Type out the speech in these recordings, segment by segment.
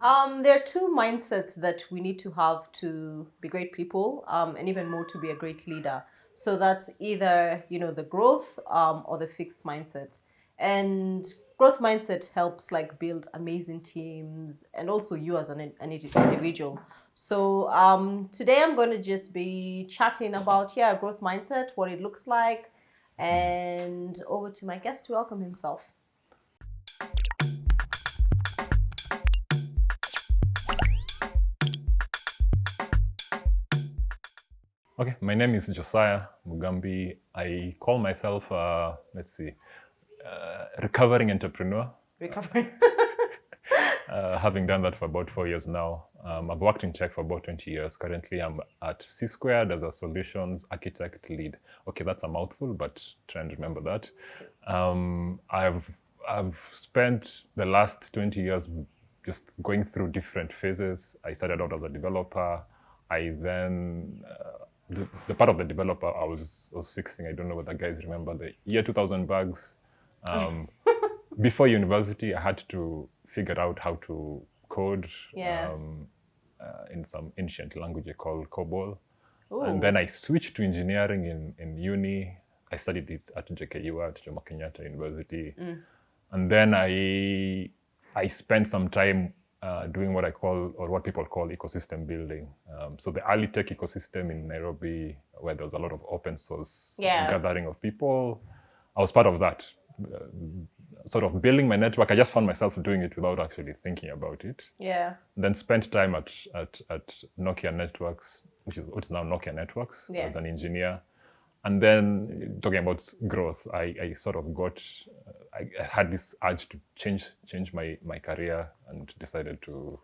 There are two mindsets that we need to have to be great people, and even more to be a great leader. So that's either, the growth, or the fixed mindset. And growth mindset helps like build amazing teams and also you as an individual. So today I'm going to just be chatting about, growth mindset, what it looks like, and over to my guest to welcome himself. Okay, my name is Josiah Mugambi. I call myself, recovering entrepreneur. Recovering. Having done that for about 4 years now. I've worked in tech for about 20 years. Currently, I'm at C Squared as a solutions architect lead. Okay, that's a mouthful, but try and remember that. I've spent the last 20 years just going through different phases. I started out as a developer. I then the part of the developer I was fixing. I don't know whether guys remember the year 2000 bugs. Before university, I had to figure out how to code Yeah. in some ancient language called COBOL. Ooh. And then I switched to engineering in uni. I studied it at JKU, at Jomo Kenyatta University. And then I spent some time doing what I call, or what people call, ecosystem building. So the early tech ecosystem in Nairobi, where there was a lot of open source gathering of people, I was part of that. Sort of building my network. I just found myself doing it without actually thinking about it. Yeah. Then spent time at Nokia Networks, which is now Nokia Networks, as an engineer. And then talking about growth, I sort of I had this urge to change my career and decided to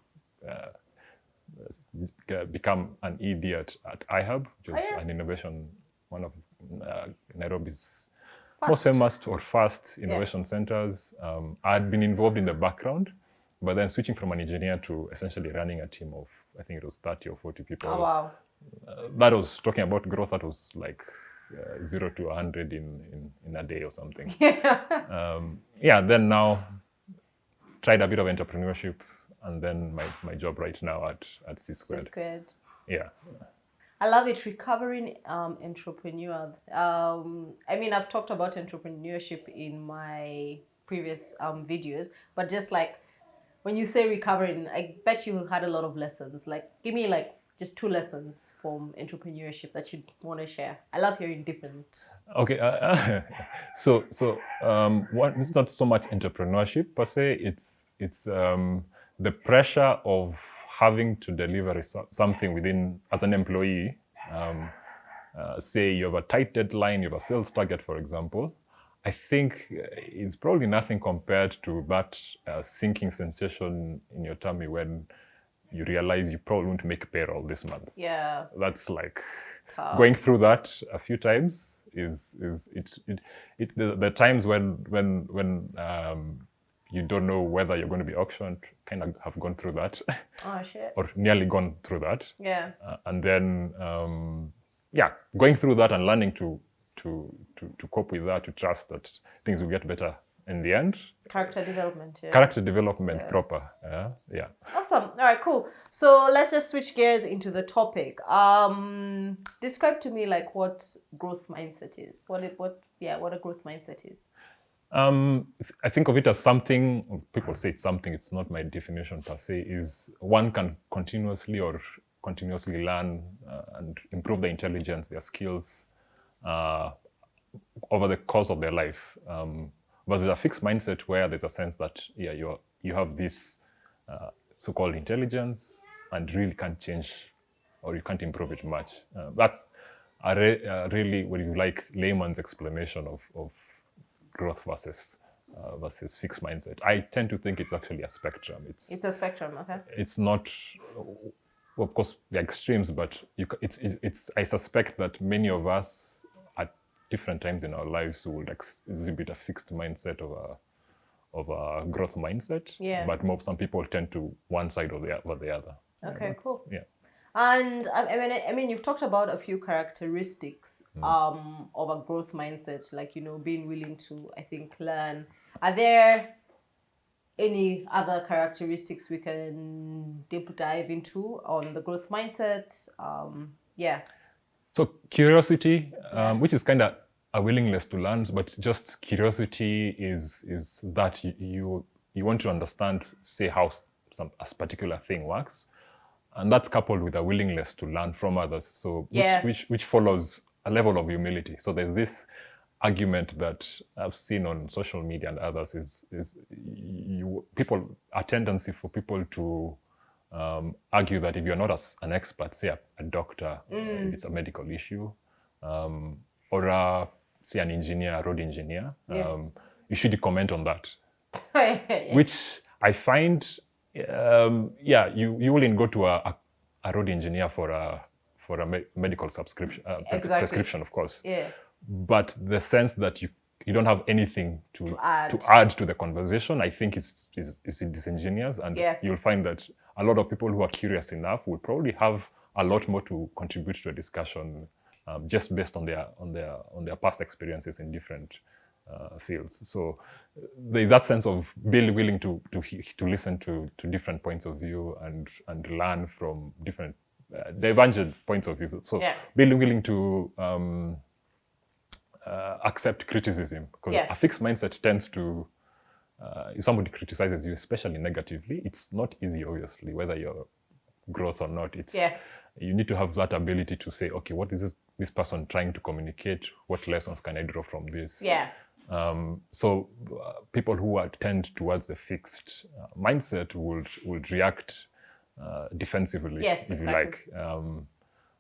become an ED at iHub, which is an innovation, one of Nairobi's most famous or fast innovation centers. I had been involved in the background, but then switching from an engineer to essentially running a team of, I think it was 30 or 40 people. Oh, wow. That was talking about growth. That was like 0 to 100 in a day or something. Then now tried a bit of entrepreneurship, and then my job right now at C Squared. C Squared. Yeah. I love it. Recovering entrepreneur. I've talked about entrepreneurship in my previous videos, but just like when you say recovering, I bet you had a lot of lessons. Like, give me like just 2 lessons from entrepreneurship that you'd want to share. I love hearing different. Okay. So it's not so much entrepreneurship per se. It's the pressure of having to deliver something within, as an employee. Say you have a tight deadline, you have a sales target, for example. I think it's probably nothing compared to that sinking sensation in your tummy when you realize you probably won't make payroll this month. Yeah. That's like tough. Going through that a few times is the times when you don't know whether you're going to be auctioned, kind of have gone through that. Oh shit. Or nearly gone through that. Yeah. And then going through that and learning to cope with that, to trust that things will get better in the end. Character development. Yeah. Character development proper. Yeah. Awesome. All right, cool. So let's just switch gears into the topic. Describe to me like what growth mindset is. What a growth mindset is. I think of it as something, people say it's something, it's not my definition per se, is one can continuously learn and improve their intelligence, their skills over the course of their life. Versus a fixed mindset where there's a sense that you have this so-called intelligence and really can't change or you can't improve it much. That's really, what you like, layman's explanation of growth versus fixed mindset. I tend to think it's actually a spectrum. It's a spectrum, okay. It's not, of course, the extremes, but it's. I suspect that many of us at different times in our lives would exhibit a fixed mindset of a growth mindset. Yeah. But some people tend to one side or the other. Okay, cool. Yeah. And I mean, you've talked about a few characteristics of a growth mindset, like being willing to, I think, learn. Are there any other characteristics we can deep dive into on the growth mindset? Yeah. So curiosity, which is kind of a willingness to learn, but just curiosity is that you want to understand, say, how a particular thing works, and that's coupled with a willingness to learn from others. So which follows a level of humility. So there's this argument that I've seen on social media and others is a tendency for people to argue that if you're not an expert, say a doctor, if it's a medical issue, or say an engineer, a road engineer, you should comment on that. Which I find, you will go to a road engineer for a medical subscription, prescription, of course. Yeah. But the sense that you don't have anything to add to the conversation, I think is disingenuous, and you'll find that a lot of people who are curious enough will probably have a lot more to contribute to a discussion, just based on their past experiences in different fields. So there's that sense of being willing to listen to different points of view and learn from different divergent points of view. So being willing to accept criticism, because a fixed mindset tends to, if somebody criticizes you, especially negatively, it's not easy, obviously, whether you're growth or not. It's you need to have that ability to say, okay, what is this person trying to communicate? What lessons can I draw from this? So people who tend towards the fixed mindset would react defensively, if you like.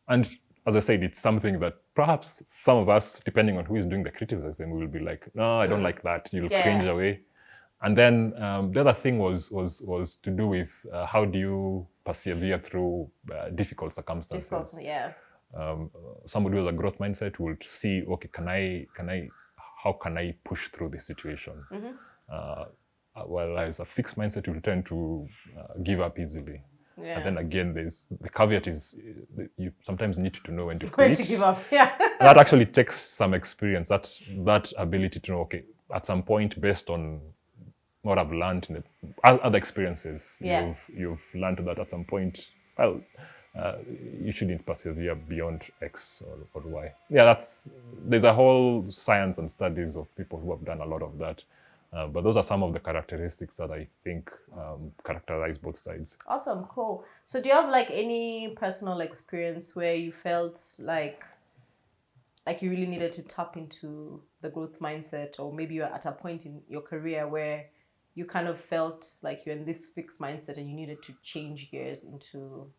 And as I said, it's something that perhaps some of us, depending on who is doing the criticism, will be like, no, I don't like that. You'll cringe away. And then the other thing was to do with how do you persevere through difficult circumstances. Somebody with a growth mindset will see, okay, how can I push through this situation? Well, as a fixed mindset, you will tend to give up easily. And then again, the caveat is you sometimes need to know when to quit. When to give up, That actually takes some experience, that ability to know, okay, at some point, based on what I've learned in other experiences, you've learned that at some point, well, you shouldn't persevere beyond X or Y. There's a whole science and studies of people who have done a lot of that. But those are some of the characteristics that I think characterize both sides. Awesome, cool. So do you have like any personal experience where you felt like you really needed to tap into the growth mindset, or maybe you're at a point in your career where you kind of felt like you're in this fixed mindset and you needed to change gears into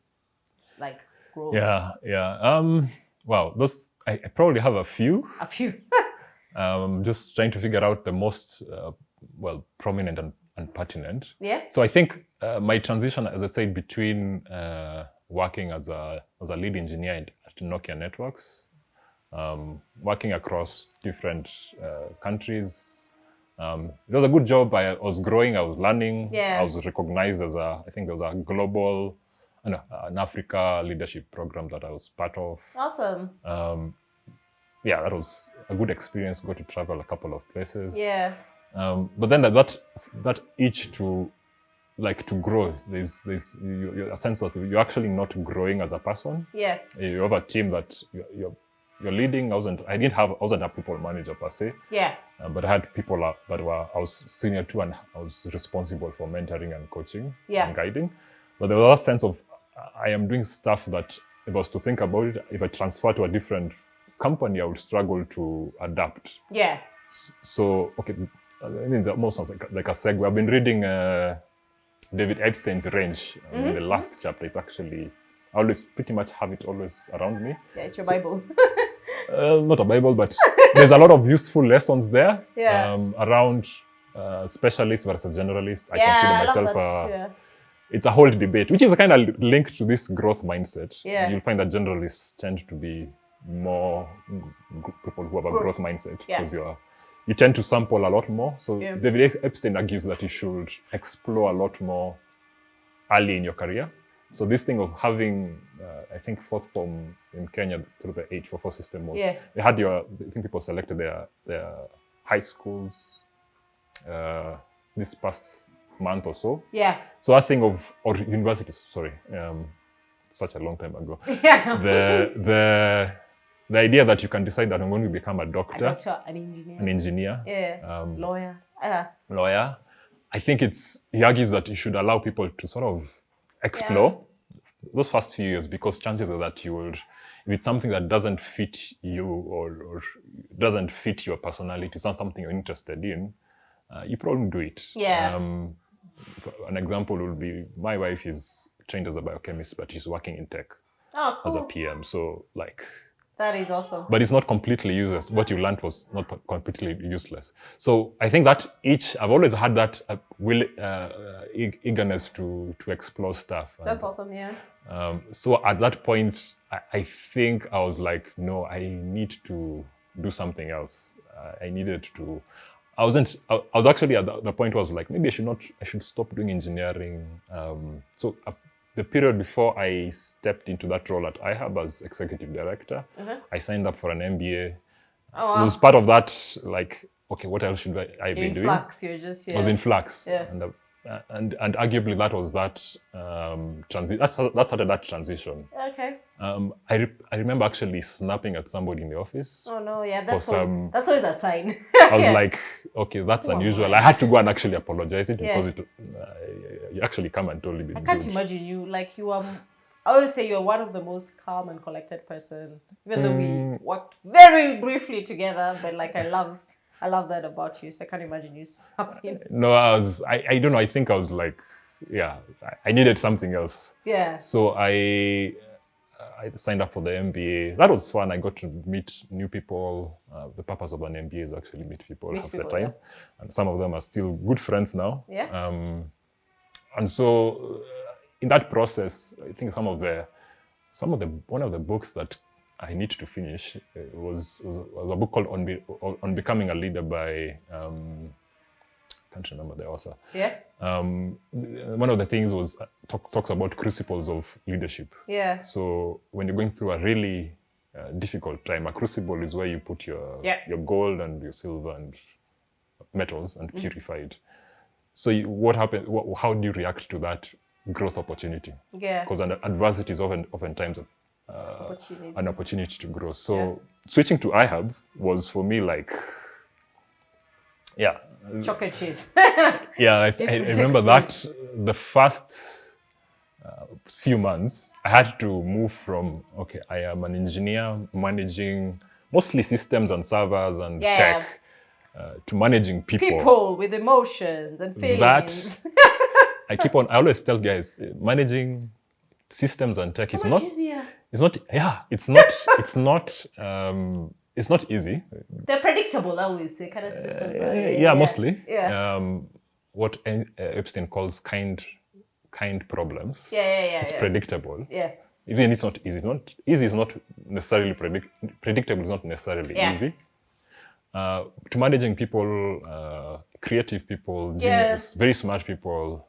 like growth? Wow, those I probably have a few. Just trying to figure out the most prominent and pertinent. So I think my transition, as I said, between working as a lead engineer at Nokia Networks, working across different countries. It was a good job. I was growing. I was learning. I was recognized as I think there was a global, an Africa leadership program that I was part of. Awesome. That was a good experience. Got to travel a couple of places. But then that itch to grow. There's a sense that you're actually not growing as a person. You have a team that you're leading. I wasn't a people manager per se. But I had people that I was senior to, and I was responsible for mentoring and coaching and guiding. But there was a sense of I am doing stuff that, if I was to think about it, if I transfer to a different company, I would struggle to adapt. So, okay, it means almost sounds like a segue. I've been reading David Epstein's Range. In the last chapter, it's actually, I always pretty much have it always around me. It's your Bible. Not a Bible, but there's a lot of useful lessons there around specialist versus generalist. I consider myself it's a whole debate, which is a kind of linked to this growth mindset. You'll find that generalists tend to be more people who have a growth mindset, because you tend to sample a lot more. So David Epstein argues that you should explore a lot more early in your career. So this thing of having, I think, fourth form in Kenya through the 844 system was, they had I think people selected their high schools this past month or so. Yeah. So I think of, or universities, sorry, such a long time ago. Yeah. The idea that you can decide that I'm going to become a doctor, an engineer, engineer, lawyer. I think he argues that you should allow people to sort of explore those first few years, because chances are that you will, if it's something that doesn't fit you or doesn't fit your personality, it's not something you're interested in, you probably do it. Yeah. An example would be, my wife is trained as a biochemist, but she's working in tech as a PM. So like, that is awesome. but it's not completely useless. What you learned was not completely useless. So I think that I've always had that eagerness to explore stuff. That's awesome, yeah. So at that point, I think I was like, no, I need to do something else. I was actually at the point where I was like, maybe I should stop doing engineering. So the period before I stepped into that role at IHAB as executive director, I signed up for an MBA. Oh, wow. It was part of that, like, okay, what else should I be doing? Flux, you're just, I was in flux. Yeah. And arguably that was that that started that transition. Okay. I remember actually snapping at somebody in the office. Oh no, yeah, that's always a sign. I was like, okay, that's unusual. I had to go and actually apologize because you actually come and told me. I can't imagine you. Like, you are, I always say you're one of the most calm and collected person, even though we worked very briefly together, but like I love that about you. So I can't imagine you snapping. No, I don't know. I think I was like, I needed something else. Yeah. So I signed up for the MBA. That was fun. I got to meet new people. The purpose of an MBA is actually meet people half the time. Yeah. And some of them are still good friends now. Yeah. And so in that process, I think one of the books that I need to finish was a book called On Becoming a Leader by can't remember the author. Yeah. One of the things was talks about crucibles of leadership. Yeah. So when you're going through a really difficult time, a crucible is where you put your gold and your silver and metals and purify it. So what happened? How do you react to that growth opportunity? Yeah. Because adversity is oftentimes an opportunity to grow. So switching to IHAB was for me like, chocolate cheese. I remember that the first few months, I had to move from, okay, I am an engineer managing mostly systems and servers and tech, to managing people. People with emotions and feelings. I always tell guys, managing systems and tech is not easier. It's not easy. They're predictable, always. They kind of systems. Mostly. Yeah. What Epstein calls kind problems. It's predictable. Yeah. Even it's not easy. Easy is not necessarily predictable. Is not necessarily easy. To managing people, creative people, genius, very smart people,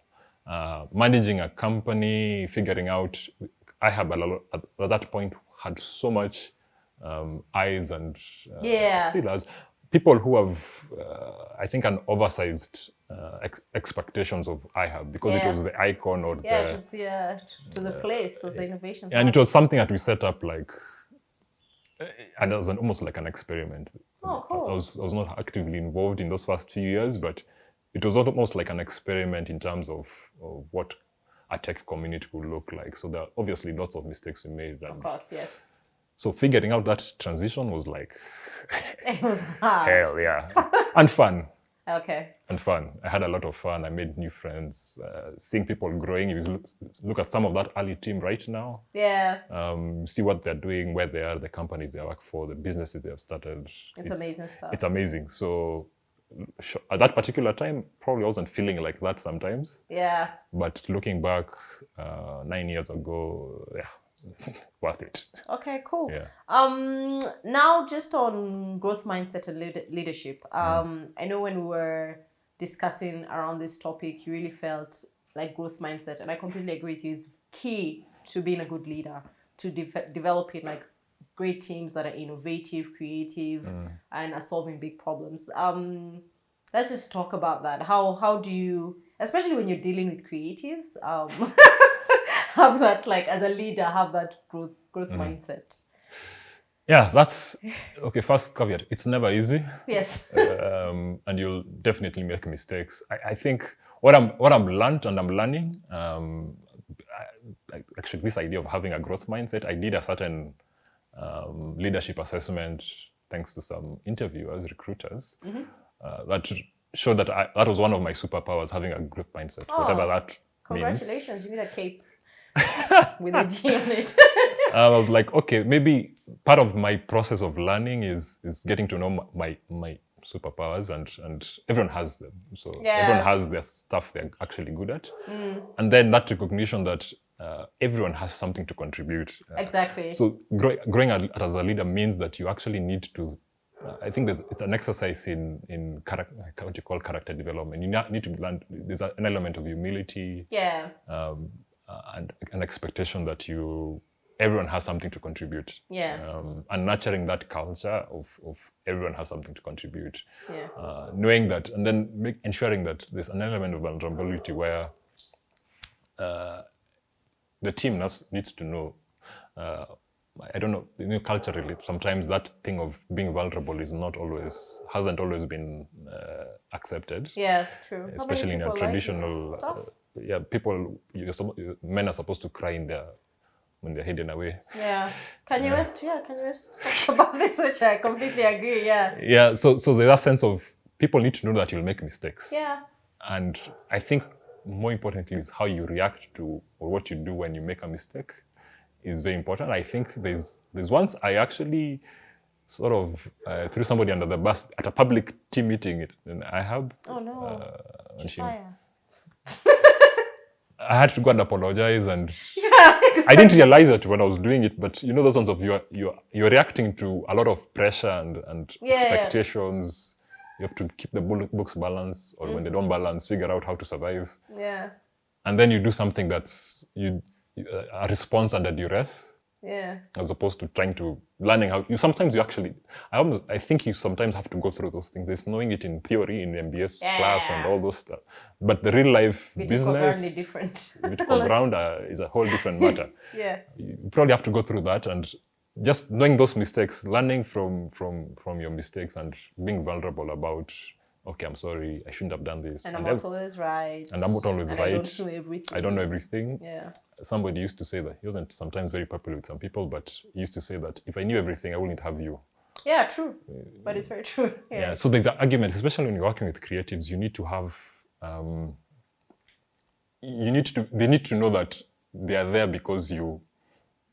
managing a company, figuring out. I have at that point had so much eyes and still has people who have, I think, an oversized expectations of IHAB because it was the icon or to the place was the innovation. And it was something that we set up like, and it was almost like an experiment. Oh, cool. I was not actively involved in those first few years, but it was almost like an experiment in terms of what a tech community would look like. So there are obviously lots of mistakes we made. Of course, yes. So figuring out that transition was like, it was hard. Hell yeah. And fun. Okay. And fun. I had a lot of fun. I made new friends. Seeing people growing. If you look at some of that early team right now. Yeah. See what they're doing, where they are, the companies they work for, the businesses they have started. It's amazing stuff. It's amazing. So at that particular time, probably wasn't feeling like that sometimes. Yeah. But looking back 9 years ago, worth it. Okay, cool. Yeah. Now just on growth mindset and leadership. I know when we were discussing around this topic, you really felt like growth mindset, and I completely agree with you, is key to being a good leader, to developing like great teams that are innovative, creative, and are solving big problems. Let's just talk about that. How do you especially when you're dealing with creatives, have that, like, as a leader, have that growth mindset. Yeah, that's okay. First caveat: it's never easy, Yes. and you'll definitely make mistakes. I think what I'm learned and I'm learning. Actually, this idea of having a growth mindset. I did a certain leadership assessment thanks to some interviewers, recruiters, that showed that that was one of my superpowers, having a growth mindset, whatever that Congratulations, means. you need a cape with a G on it. I was like, okay, maybe part of my process of learning is getting to know my superpowers, and everyone has them. So everyone has their stuff they're actually good at, and then that recognition that everyone has something to contribute. Exactly. So growing as a leader means that you actually need to. I think it's an exercise in what you call character development. You need to learn. There's an element of humility. Yeah. And an expectation that everyone has something to contribute. Yeah. And nurturing that culture of everyone has something to contribute. Yeah. Knowing that, and then ensuring that there's an element of vulnerability where the team needs to know. I don't know, culturally, sometimes that thing of being vulnerable hasn't always been accepted. Yeah, true. Especially in a traditional, men are supposed to cry when they're hidden away. Yeah. Kanye West talks about this, which I completely agree, yeah. Yeah, so there's that sense of people need to know that you'll make mistakes. Yeah. And I think more importantly is how you react to, or what you do when you make a mistake is very important. I think there's once I actually sort of threw somebody under the bus at a public team meeting in IHAB. Oh no. Josiah. I had to go and apologize, and exactly. I didn't realize it when I was doing it, but you know those ones of you're reacting to a lot of pressure and expectations. You have to keep the books balanced, or when they don't balance, figure out how to survive. Yeah. And then you do something that's a response under duress. Yeah. As opposed to learning how I think you sometimes have to go through those things. There's knowing it in theory, in MBS class and all those stuff. But the real life business, different. ground is a whole different matter. Yeah. You probably have to go through that, and just knowing those mistakes, learning from your mistakes, and being vulnerable about, okay, I'm sorry, I shouldn't have done this. And I'm not always right. And I'm not always right. I don't know everything. I don't know everything. Yeah. Somebody used to say that, he wasn't sometimes very popular with some people, but he used to say that if I knew everything, I wouldn't have you. Yeah, true. But it's very true. Yeah. So there's an argument, especially when you're working with creatives, you need to have, they need to know that they are there because you,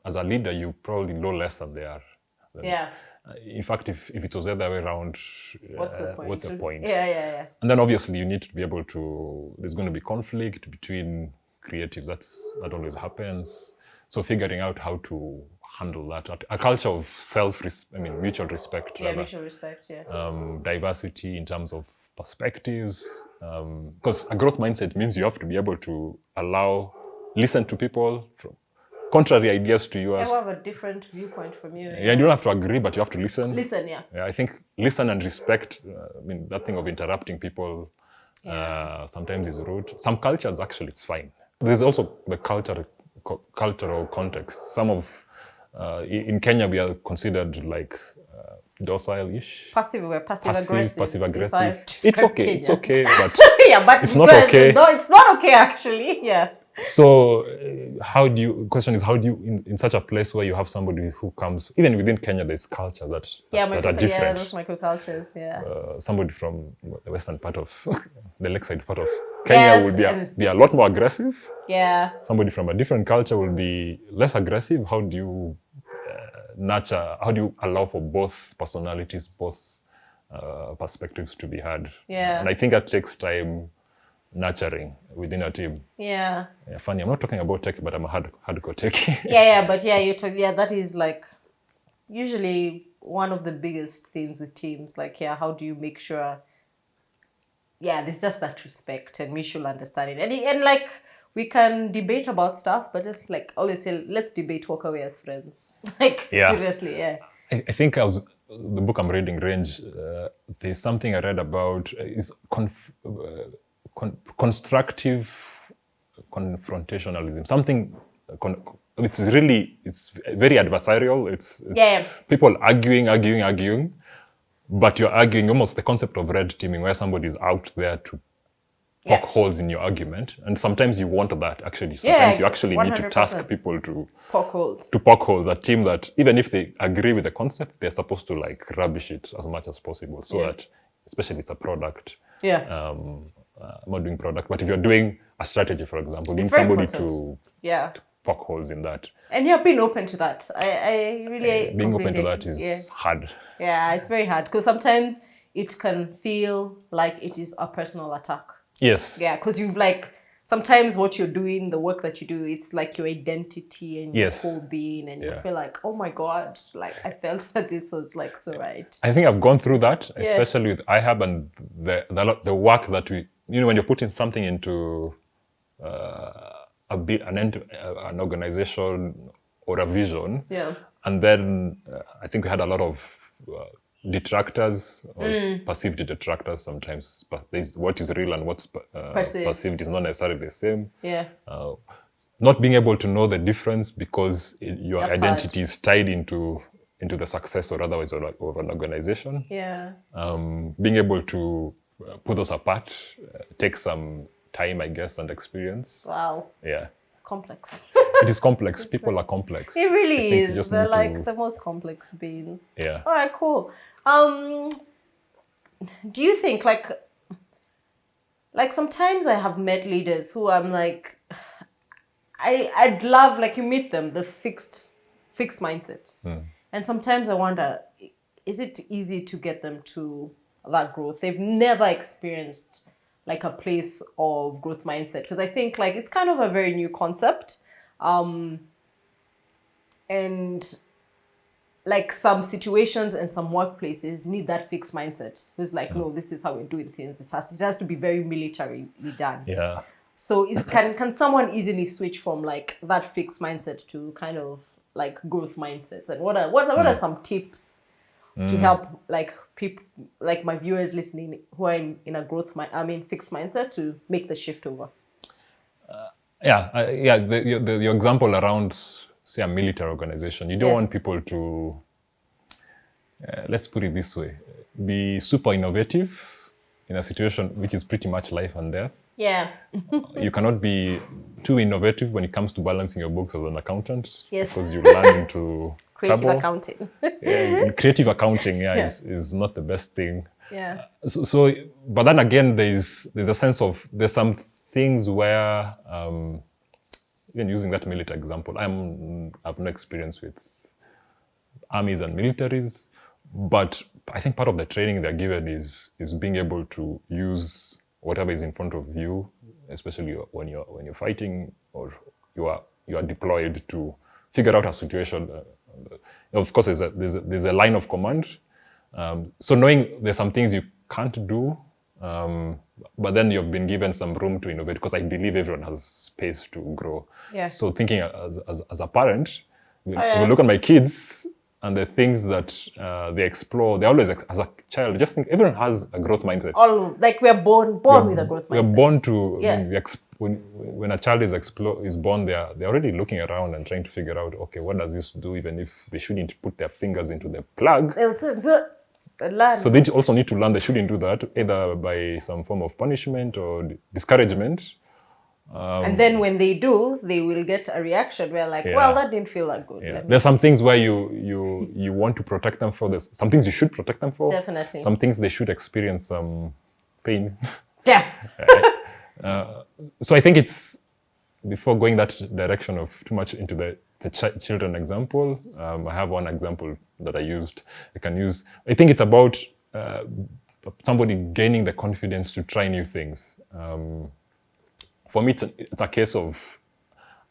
as a leader, you probably know less than they are. Yeah. In fact, if it was the other way around, what's the point? Yeah. And then obviously you need to be able to, there's going to be conflict between creatives. That always happens. So figuring out how to handle that, a culture of mutual respect. Yeah, mutual respect, yeah. Diversity in terms of perspectives. Because a growth mindset means you have to be able to listen to people from contrary ideas to yours. I have a different viewpoint from you. Yeah, you don't have to agree, but you have to listen. Listen, yeah. I think listen and respect. That thing of interrupting people sometimes is rude. Some cultures, actually, it's fine. There's also the cultural context. Some of, in Kenya, we are considered like docile-ish. Passive-aggressive. Passive-aggressive. It's okay, but, yeah, but it's not okay. No, it's not okay, actually, yeah. So how do you, in such a place where you have somebody who comes, even within Kenya, there's culture that are different. Yeah, those microcultures, yeah. Somebody from the western part of, the lakeside part of Kenya would be a lot more aggressive. Yeah. Somebody from a different culture will be less aggressive. How do you how do you allow for both personalities, both perspectives to be heard? Yeah. And I think that takes time nurturing within a team. Yeah. Funny, I'm not talking about tech, but I'm a hardcore techie. But that is like usually one of the biggest things with teams. Like, how do you make sure? Yeah, there's just that respect and mutual understanding, and like we can debate about stuff, but just like always say, let's debate, walk away as friends. Like seriously, yeah. I think the book I'm reading, Range. There's something I read about is constructive confrontationalism. It's very adversarial. It's people arguing, but you're arguing almost the concept of red teaming, where somebody is out there to poke holes in your argument, and sometimes you want that. Actually, sometimes you actually 100%. Need to task people to poke holes. A team that, even if they agree with the concept, they're supposed to like rubbish it as much as possible, so that, especially if it's a product. I'm not doing product, but if you're doing a strategy, for example, you need somebody to poke holes in that. And being open to that. I really being open to that is hard. Yeah, it's very hard because sometimes it can feel like it is a personal attack. Yes. Yeah, because you've sometimes what you're doing, the work that you do, it's like your identity and your whole being, and you feel like, oh my God, like I felt that this was like so right. I think I've gone through that, especially with IHAB and the work that we, when you're putting something into an organization or a vision, and then I think we had a lot of detractors or perceived detractors sometimes, but what is real and what's perceived is not necessarily the same. Not being able to know the difference because your identity is tied into the success or otherwise of an organization. Being able to put those apart takes some time, I guess, and experience. Wow. Yeah. It's complex. It is complex. People are complex. It really is. They're like the most complex beings. Yeah. All right, cool. Do you think like sometimes I have met leaders who I'm like, I'd love, like, you meet them, the fixed mindset. And sometimes I wonder, is it easy to get them to that growth? They've never experienced like a place of growth mindset, because I think like it's kind of a very new concept. And like some situations and some workplaces need that fixed mindset. It's like, no, this is how we're doing things. It has to be very militarily done. Yeah. So can someone easily switch from like that fixed mindset to kind of like growth mindsets? And what are some tips to help like people, like my viewers listening who are in a fixed mindset, to make the shift over? The example around, say, a military organization, you don't want people to, let's put it this way, be super innovative in a situation which is pretty much life and death. Yeah. You cannot be too innovative when it comes to balancing your books as an accountant. Yes. Because you run into creative trouble. Accounting. Creative accounting, is not the best thing. Yeah. So, but then again, there's a sense of, there's some things where, even using that military example, I've no experience with armies and militaries, but I think part of the training they're given is being able to use whatever is in front of you, especially when you're fighting or you are deployed, to figure out a situation. Of course, there's a line of command. So knowing there's some things you can't do, but then you've been given some room to innovate, because I believe everyone has space to grow. Yeah. So thinking as a parent, when we look at my kids and the things that they explore, they always, as a child, just think everyone has a growth mindset. All like we're born with a growth mindset. We're born to, when a child is born, they're already looking around and trying to figure out, okay, what does this do, even if they shouldn't put their fingers into the plug. Learn. So they also need to learn they shouldn't do that, either by some form of punishment or discouragement. And then when they do, they will get a reaction where like, well, that didn't feel that good. Yeah. There's some things where you want to protect them for. There's some things you should protect them for. Definitely. Some things they should experience some pain. Yeah. So I think it's, before going that direction of too much into the children example, I have one example that I can use. I think it's about somebody gaining the confidence to try new things. For me, it's a case of,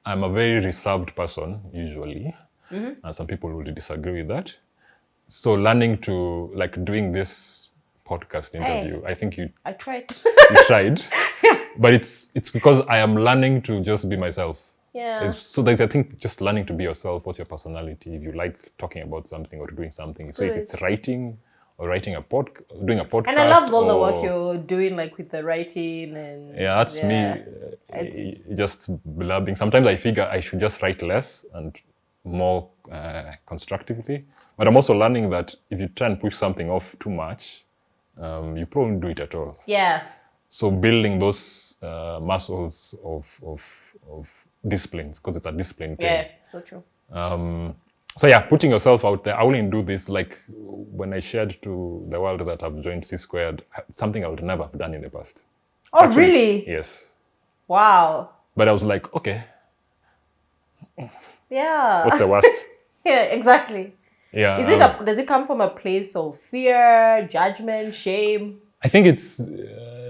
I'm a very reserved person, usually. And some people will disagree with that. So learning to, like, doing this podcast interview, I think I tried. You tried. But it's because I am learning to just be myself. Yeah. So there's, I think, just learning to be yourself. What's your personality? If you like talking about something or doing something, so it's writing or doing a podcast. And I love all the or- work you're doing, like with the writing and Yeah, that's me It's- just blabbing. Sometimes I figure I should just write less and more constructively. But I'm also learning that if you try and push something off too much, you probably won't do it at all. Yeah. So building those muscles of disciplines, because it's a discipline thing. Yeah. So true. So yeah, putting yourself out there. I only do this like when I shared to the world that I've joined C Squared, something I would never have done in the past. Oh, really? Yes. Wow. But I was like, okay, Yeah. what's the worst? Yeah, exactly. Yeah. Does it come from a place of fear, judgment, shame? I think it's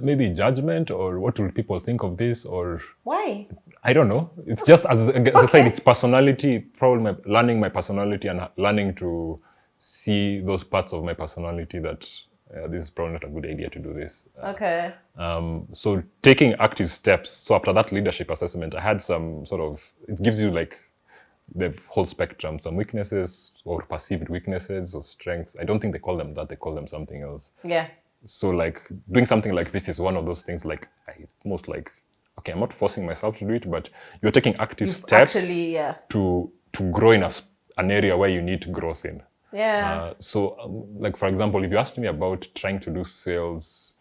maybe judgment, or what will people think of this, or Why? I don't know. It's just, as I said, it's personality, probably learning my personality and learning to see those parts of my personality that this is probably not a good idea to do this. Okay. So taking active steps. So after that leadership assessment, I had some sort of, it gives you like the whole spectrum, some weaknesses or perceived weaknesses or strengths. I don't think they call them that, they call them something else. Yeah. So like doing something like this is one of those things, like almost like, okay, I'm not forcing myself to do it, but you're taking active steps Actually, yeah. to grow in an area where you need growth in. Yeah. Like for example, if you asked me about trying to do sales,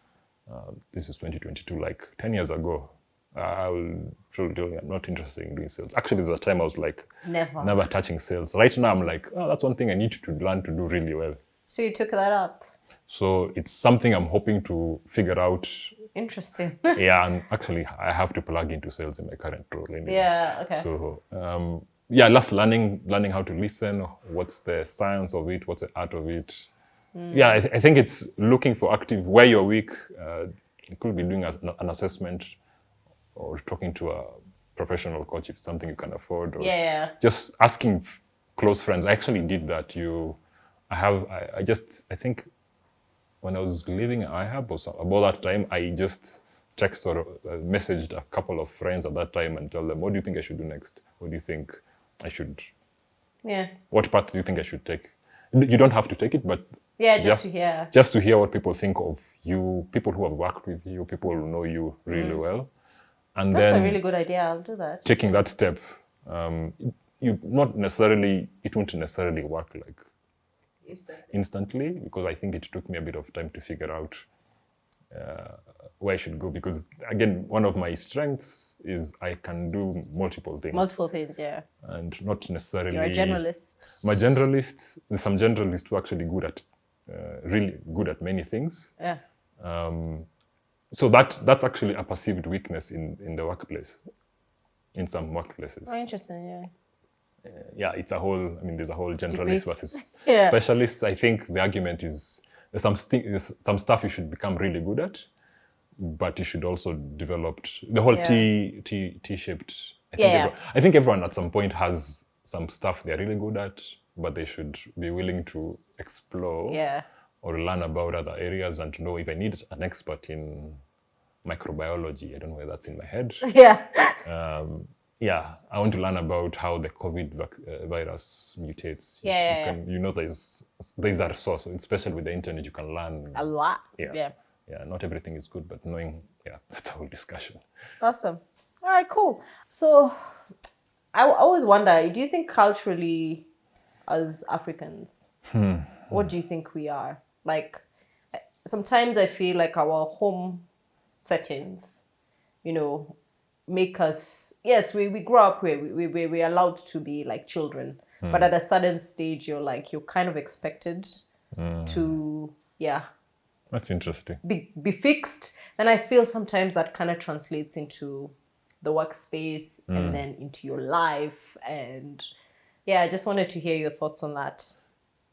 this is 2022, like 10 years ago, I will truly tell you I'm not interested in doing sales. Actually, there's a time I was like, never touching sales. Right now, I'm like, oh, that's one thing I need to learn to do really well. So you took that up. So it's something I'm hoping to figure out. Interesting. Yeah, and actually, I have to plug into sales in my current role. Anyway. Yeah. Okay. So yeah, just learning how to listen. What's the science of it? What's the art of it? Yeah, I think it's looking for active where you're weak. You could be doing an assessment or talking to a professional coach if it's something you can afford. Or Yeah. just asking close friends. I actually did that. I think when I was living in IHAB or about that time, I just texted or messaged a couple of friends at that time and tell them, what do you think I should do next? What do you think I should, what path do you think I should take? You don't have to take it, but Yeah, just to hear. Just to hear what people think of you, people who have worked with you, people who know you really well. And That's then a really good idea. I'll do that. taking that step, it won't necessarily work like instantly, because I think it took me a bit of time to figure out where I should go, because again, one of my strengths is I can do multiple things. Multiple things, yeah. And not necessarily... You're a generalist. My generalists, there's some generalists who are actually really good at many things. Yeah. So that's actually a perceived weakness in the workplace, in some workplaces. Oh, interesting, yeah. Yeah, there's a whole generalist versus Yeah. specialists. I think the argument is there's some stuff you should become really good at, but you should also develop the whole T-shaped. I think everyone at some point has some stuff they're really good at, but they should be willing to explore or learn about other areas and to know if I need an expert in microbiology. I don't know where that's in my head. Yeah. I want to learn about how the COVID virus mutates. You know, there's a resource, especially with the internet, you can learn A lot. Yeah, not everything is good, but knowing, that's a whole discussion. Awesome. All right, cool. So I always wonder, do you think culturally as Africans, what do you think we are? Like, sometimes I feel like our home settings, make us, yes, we grow up where we're allowed to be like children, but at a certain stage, you're kind of expected to, That's interesting. be fixed. Then I feel sometimes that kind of translates into the workspace and then into your life. And I just wanted to hear your thoughts on that.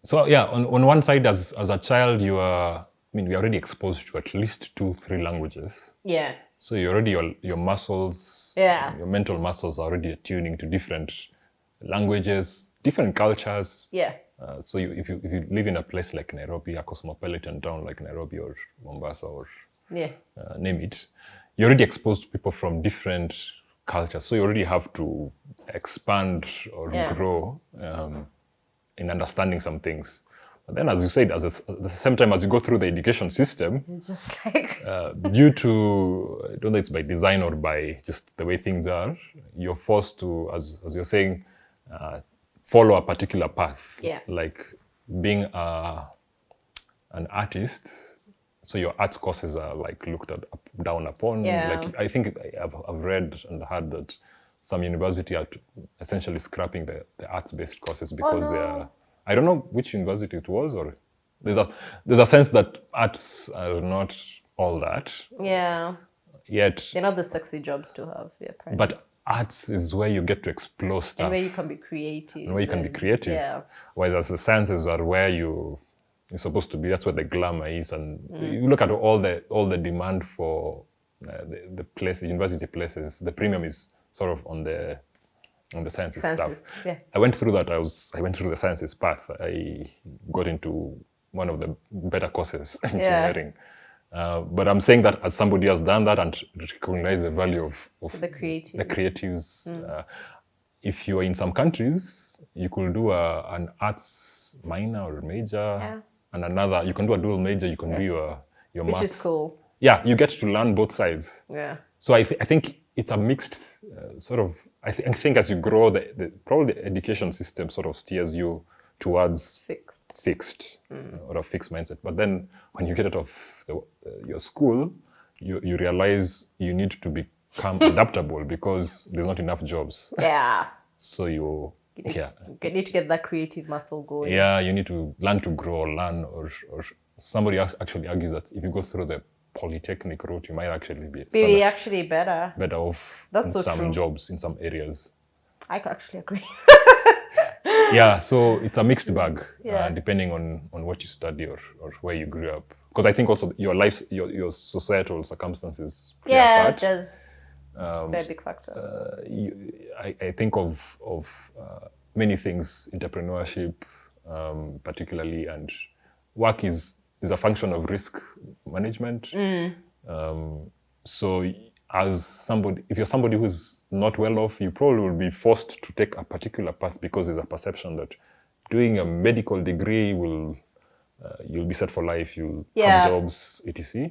So on one side, as a child, we're already exposed to at least 2-3 languages. Yeah. So you're already your muscles, your mental muscles are already attuning to different languages, different cultures. Yeah. So if you live in a place like Nairobi, a cosmopolitan town like Nairobi or Mombasa or name it, you're already exposed to people from different cultures. So you already have to expand or grow in understanding some things. But then, as you said, at the same time as you go through the education system, It's just like due to, I don't know, it's by design or by just the way things are, you're forced to, as you're saying, follow a particular path. Yeah. Like being an artist, so your arts courses are like looked at down upon. Yeah. Like I think I've read and heard that some university are essentially scrapping the arts-based courses because they are. I don't know which university it was, or there's a sense that arts are not all that. yeah, Yet, they're not the sexy jobs to have. Yeah, apparently. but arts is where you get to explore stuff. And where you can be creative. And where you can be creative. Yeah. Whereas the sciences are where you're supposed to be. That's where the glamour is. And you look at all the demand for the places, university places. The premium is sort of on the sciences stuff. Yeah. I went through that. I went through the sciences path. I got into one of the better courses, engineering. But I'm saying that as somebody who has done that and recognize the value of the creative. the creatives. If you're in some countries, you could do an arts minor or major, and another. You can do a dual major. You can do your Which maths. is cool. Yeah, you get to learn both sides. Yeah. So I think it's a mixed sort of. I think as you grow, probably the education system sort of steers you towards fixed or a fixed mindset. But then when you get out of your school, you realize you need to become adaptable because there's not enough jobs. Yeah. So you need to get that creative muscle going. Yeah, you need to learn to grow or somebody actually argues that if you go through the polytechnic route, you might actually be actually better off That's in so some true. jobs, in some areas. I could actually agree. Yeah, so it's a mixed bag, Yeah. depending on what you study or where you grew up. Because I think also your life, your societal circumstances play a part. There's very big factor. I think of many things, entrepreneurship, particularly, and work is a function of risk management. So if you're somebody who's not well off, you probably will be forced to take a particular path because there's a perception that doing a medical degree you'll be set for life, you'll have jobs, etc.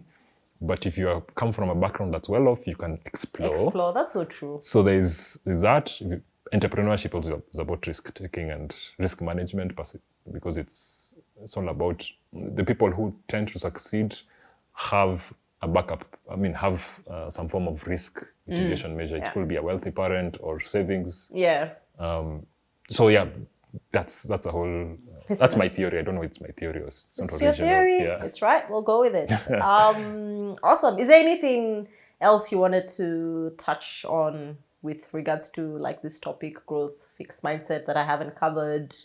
But if you come from a background that's well off, you can explore. That's so true. So there's that. Entrepreneurship also is about risk taking and risk management because it's all about the people who tend to succeed have a backup. I mean, have some form of risk mitigation measure. It could be a wealthy parent or savings. Yeah. So yeah, that's a whole. That's my theory. I don't know if it's my theory or it's not It's your theory. Yeah. It's right. We'll go with it. Awesome. Is there anything else you wanted to touch on with regards to like this topic, growth, fixed mindset, that I haven't covered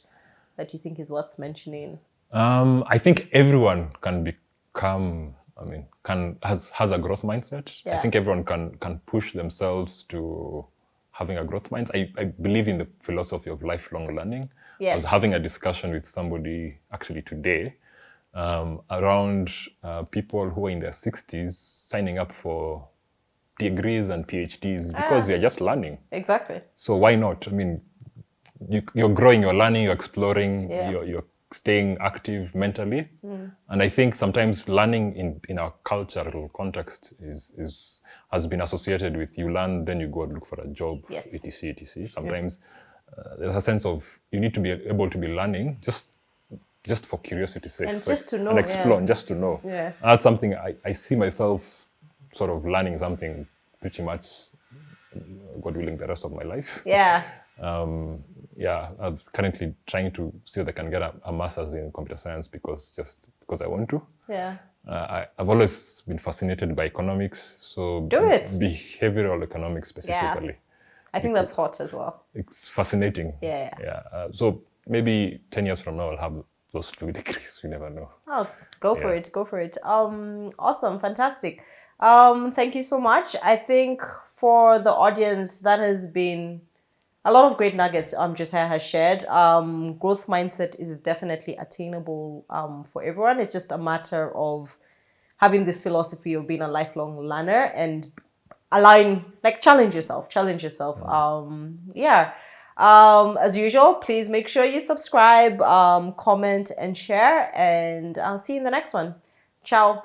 that you think is worth mentioning? I think everyone can become. Has a growth mindset. Yeah. I think everyone can push themselves to having a growth mindset. I believe in the philosophy of lifelong learning. Yes. I was having a discussion with somebody actually today around people who are in their 60s signing up for degrees and PhDs because they're just learning. Exactly. So why not? I mean, you're growing, you're learning, you're exploring, you're staying active mentally. And I think sometimes learning in our cultural context has been associated with you learn, then you go and look for a job, etc. Sometimes there's a sense of you need to be able to be learning just for curiosity's sake. And just to know. And explore, and just to know. Yeah. That's something I see myself sort of learning something pretty much, God willing, the rest of my life. Yeah. I'm currently trying to see if I can get a master's in computer science because I want to. Yeah. I've always been fascinated by economics, so Do it. Behavioral economics specifically. I think that's hot as well. It's fascinating. Yeah. So maybe 10 years from now I'll have those 2 degrees. You never know. Oh, go for it. Go for it. Awesome. Fantastic. Thank you so much. I think for the audience, that has been a lot of great nuggets Josiah has shared. Growth mindset is definitely attainable for everyone. It's just a matter of having this philosophy of being a lifelong learner and challenge yourself. As usual, please make sure you subscribe, comment, and share. And I'll see you in the next one. Ciao.